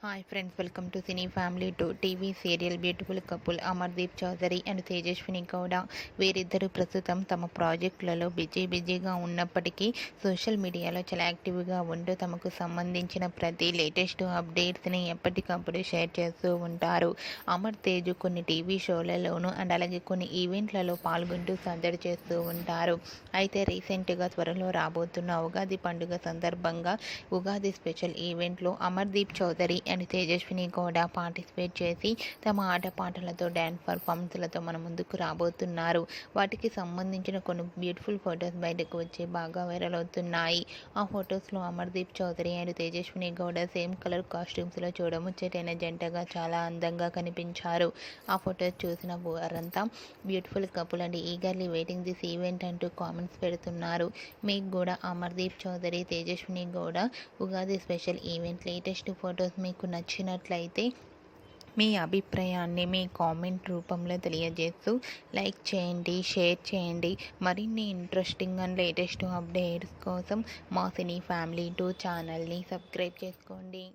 Hi friends, welcome to cine family to TV serial beautiful couple Amardeep Chowdary and Tejaswini Gowda. వీరిద్దరూ ప్రస్తుతం తమ ప్రాజెక్టులలో బిజీగా ఉన్నప్పటికీ సోషల్ మీడియాలో చాలా యాక్టివ్గా ఉంటూ తమకు సంబంధించిన ప్రతి లేటెస్ట్ అప్డేట్స్ని ఎప్పటికప్పుడు షేర్ చేస్తూ ఉంటారు. అమర్ తేజు కొన్ని టీవీ షోలలోనూ అండ్ అలాగే కొన్ని ఈవెంట్లలో పాల్గొంటూ సందడి చేస్తూ ఉంటారు. అయితే రీసెంట్గా త్వరలో రాబోతున్న ఉగాది పండుగ సందర్భంగా ఉగాది స్పెషల్ ఈవెంట్లో అమర్దీప్ చౌదరి అండ్ తేజస్విని కూడా పార్టిసిపేట్ చేసి తమ ఆటపాటలతో డ్యాన్స్ పర్ఫార్మెన్స్లతో మన ముందుకు రాబోతున్నారు. వాటికి సంబంధించిన కొన్ని బ్యూటిఫుల్ ఫొటోస్ బయటకు వచ్చి బాగా వైరల్ అవుతున్నాయి. ఆ ఫొటోస్లో Amardeep Chowdary and Tejaswini Gowda same colour కాస్ట్యూమ్స్లో చూడముచ్చటైన జంటగా చాలా అందంగా కనిపించారు. ఆ ఫొటోస్ చూసిన వారంతా beautiful couple and eagerly waiting this event అంటూ కామెంట్స్ పెడుతున్నారు. మీకు కూడా Amardeep Chowdary Tejaswini Gowda Ugadi special event latest photos మీకు నచ్చినట్లయితే మీ అభిప్రాయాన్ని మీ కామెంట్ రూపంలో తెలియజేస్తూ లైక్ చేయండి, షేర్ చేయండి. మరిన్ని ఇంట్రెస్టింగ్ అండ్ లేటెస్ట్ అప్డేట్స్ కోసం మా సినీ ఫ్యామిలీ 2 ఛానల్ని సబ్స్క్రైబ్ చేసుకోండి.